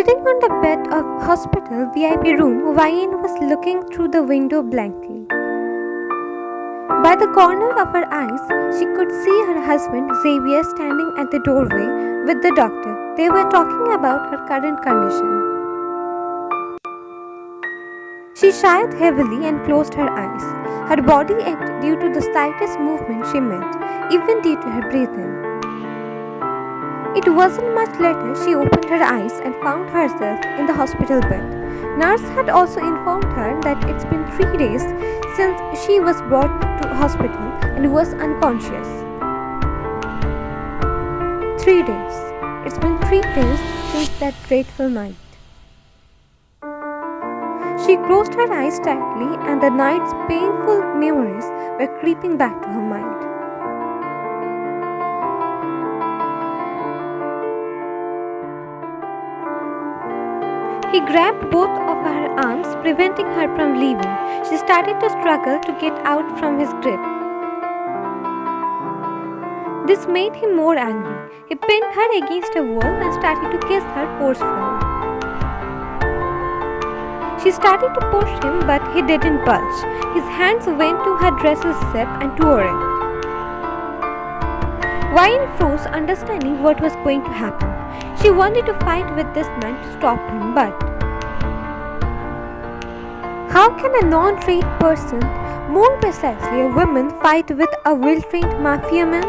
Sitting on the bed of hospital VIP room, Wayne was looking through the window blankly. By the corner of her eyes, she could see her husband Xavier standing at the doorway with the doctor. They were talking about her current condition. She sighed heavily and closed her eyes. Her body ached due to the slightest movement she made, even due to her breathing. It wasn't much later she opened her eyes and found herself in the hospital bed. Nurse had also informed her that it's been 3 days since she was brought to hospital and was unconscious. 3 days. It's been 3 days since that dreadful night. She closed her eyes tightly and the night's painful memories were creeping back to her mind. He grabbed both of her arms, preventing her from leaving. She started to struggle to get out from his grip. This made him more angry. He pinned her against a wall and started to kiss her forcefully. She started to push him, but he didn't budge. His hands went to her dress's zip and tore it. Wayne froze, understanding what was going to happen. She wanted to fight with this man to stop him, but how can a non-trained person, more precisely a woman, fight with a well-trained mafia man?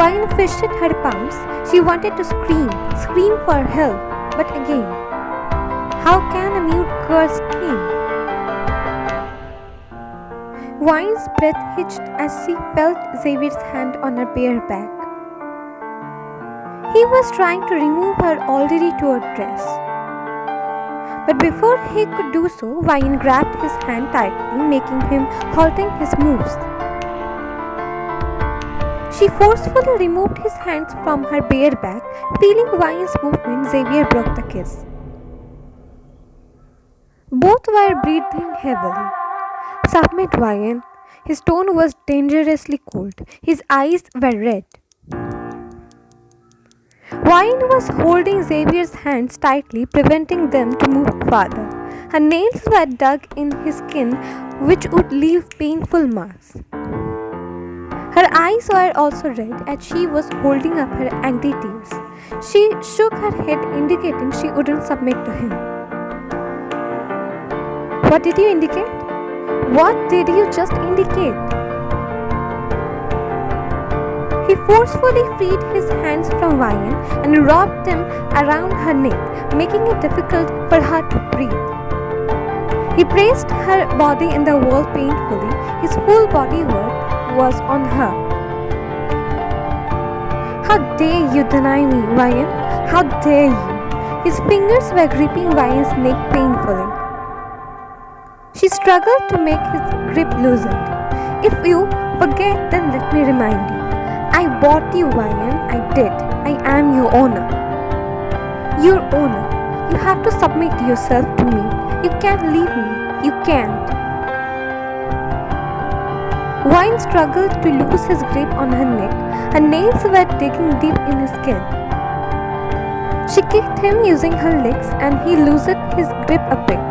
Wayne fished her palms. She wanted to scream for help, but again, how can a mute girl scream? Wayne's breath hitched as she felt Xavier's hand on her bare back. He was trying to remove her already torn dress. But before he could do so, Wayne grabbed his hand tightly, making him halting his moves. She forcefully removed his hands from her bare back. Feeling Wayne's movement, Xavier broke the kiss. Both were breathing heavily. "Submit, Wayne." His tone was dangerously cold. His eyes were red. Wayne was holding Xavier's hands tightly, preventing them to move farther. Her nails were dug in his skin, which would leave painful marks. Her eyes were also red as she was holding up her angry tears. She shook her head, indicating she wouldn't submit to him. "What did you indicate? What did you just indicate?" He forcefully freed his hands from Wayne and wrapped them around her neck, making it difficult for her to breathe. He pressed her body in the wall painfully. His full body weight was on her. "How dare you deny me, Wayne? How dare you?" His fingers were gripping Wayne's neck painfully. She struggled to make his grip loosened. "If you forget, then let me remind you. I bought you, Wayne. I did. I am your owner." "Your owner. You have to submit yourself to me. You can't leave me. You can't." Wayne struggled to lose his grip on her neck. Her nails were digging deep in his skin. She kicked him using her legs and he loosened his grip a bit.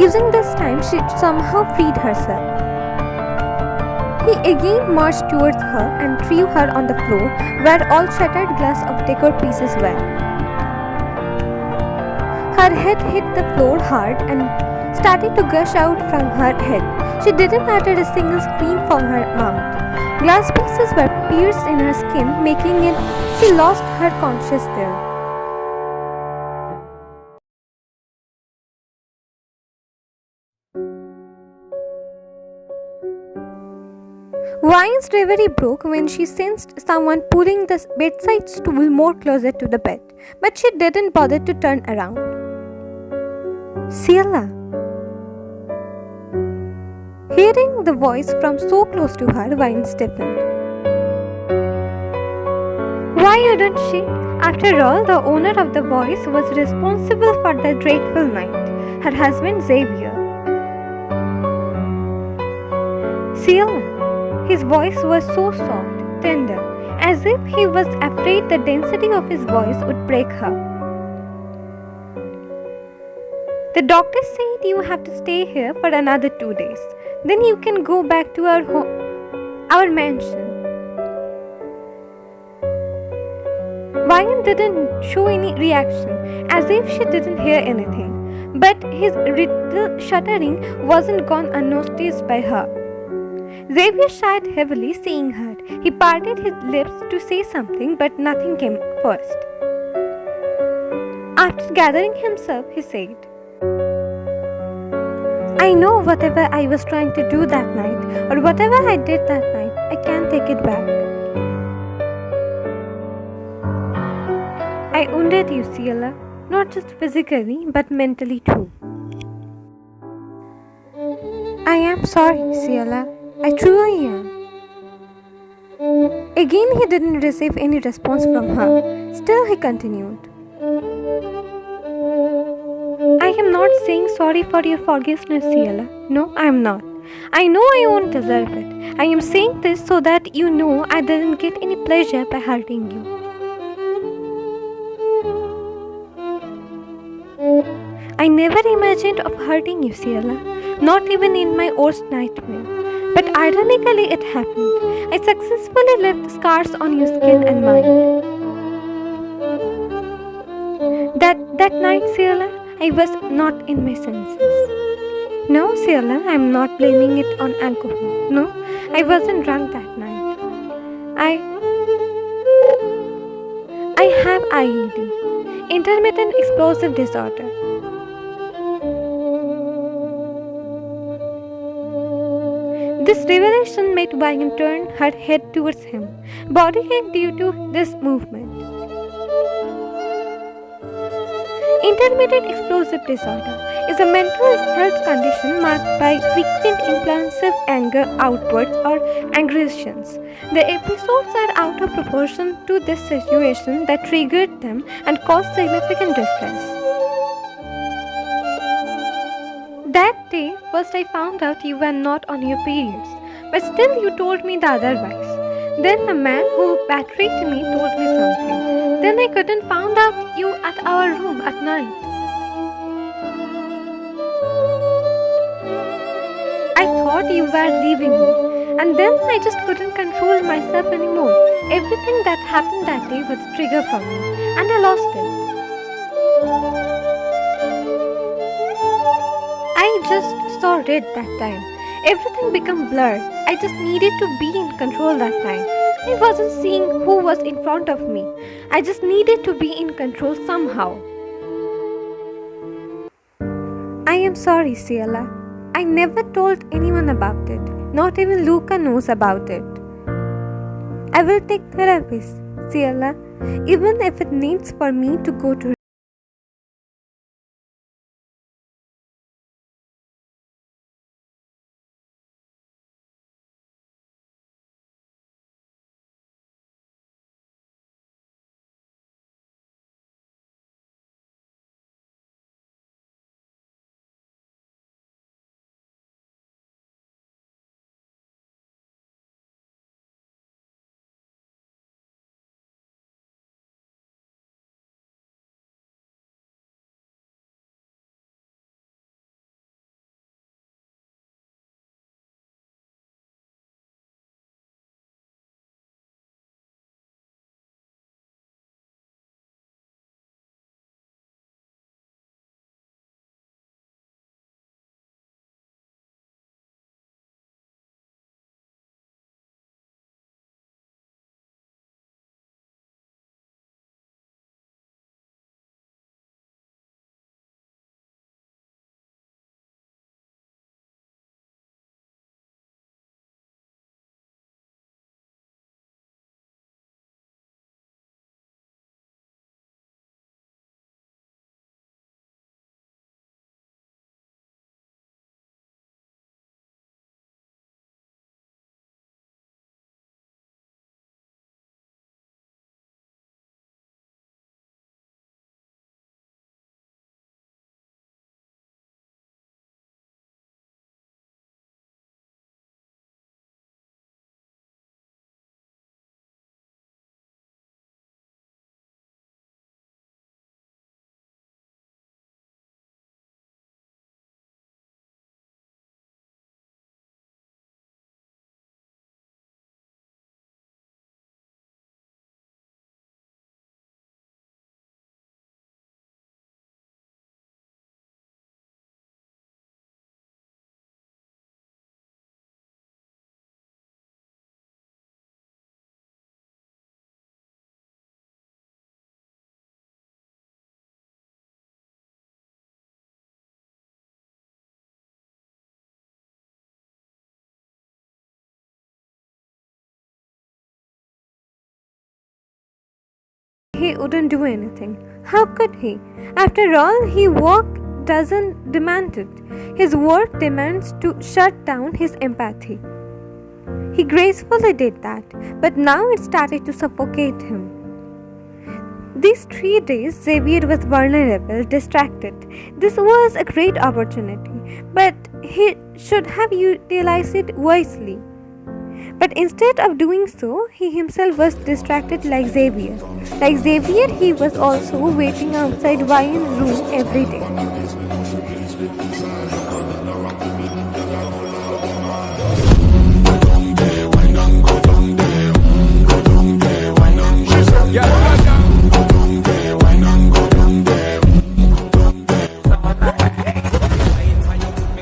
Using this time, she somehow freed herself. He again marched towards her and threw her on the floor, where all shattered glass of decor pieces were. Her head hit the floor hard and started to gush out from her head. She didn't utter a single scream from her mouth. Glass pieces were pierced in her skin, making it she lost her conscience there. Wayne's reverie broke when she sensed someone pulling the bedside stool more closer to the bed, but she didn't bother to turn around. "Ciela." Hearing the voice from so close to her, Wayne stiffened. Why wouldn't she? After all, the owner of the voice was responsible for the dreadful night, her husband Xavier. "Ciela." His voice was so soft, tender, as if he was afraid the density of his voice would break her. The doctor said you have to stay here for another 2 days. Then you can go back to our mansion. Ryan didn't show any reaction, as if she didn't hear anything. But his little shuddering wasn't gone unnoticed by her. Xavier sighed heavily, seeing her. He parted his lips to say something, but nothing came first. After gathering himself, he said, I know whatever I was trying to do that night, or whatever I did that night, I can't take it back. I wounded you, Ciela, not just physically, but mentally too. I am sorry, Ciela. I truly am. Again, he didn't receive any response from her. Still, he continued. I am not saying sorry for your forgiveness, Ciela. No, I am not. I know I won't deserve it. I am saying this so that you know I didn't get any pleasure by hurting you. I never imagined of hurting you, Ciela. Not even in my worst nightmare. But ironically, it happened. I successfully left scars on your skin and mind. That night, Ciela, I was not in my senses. No, Ciela, I'm not blaming it on alcohol. No, I wasn't drunk that night. I have IED, intermittent explosive disorder. This revelation made Wayan turn her head towards him, body ache due to this movement. Intermittent explosive disorder is a mental health condition marked by frequent impulsive anger outbursts or aggressions. The episodes are out of proportion to this situation that triggered them and caused significant distress. That day, first I found out you were not on your periods, but still you told me the otherwise. Then the man who battered me told me something. Then I couldn't find out you at our room at night. I thought you were leaving me, and then I just couldn't control myself anymore. Everything that happened that day was a trigger for me, and I lost it. I just saw red that time. Everything became blurred. I just needed to be in control that time. I wasn't seeing who was in front of me. I just needed to be in control somehow. I am sorry, Ciela. I never told anyone about it. Not even Luca knows about it. I will take therapy, Ciela, even if it needs for me to go to he wouldn't do anything. How could he? After all, his work doesn't demand it. His work demands to shut down his empathy. He gracefully did that, but now it started to suffocate him. These 3 days, Xavier was vulnerable, distracted. This was a great opportunity, but he should have utilized it wisely. But instead of doing so, he himself was distracted like Xavier. Like Xavier, he was also waiting outside Ryan's room every day.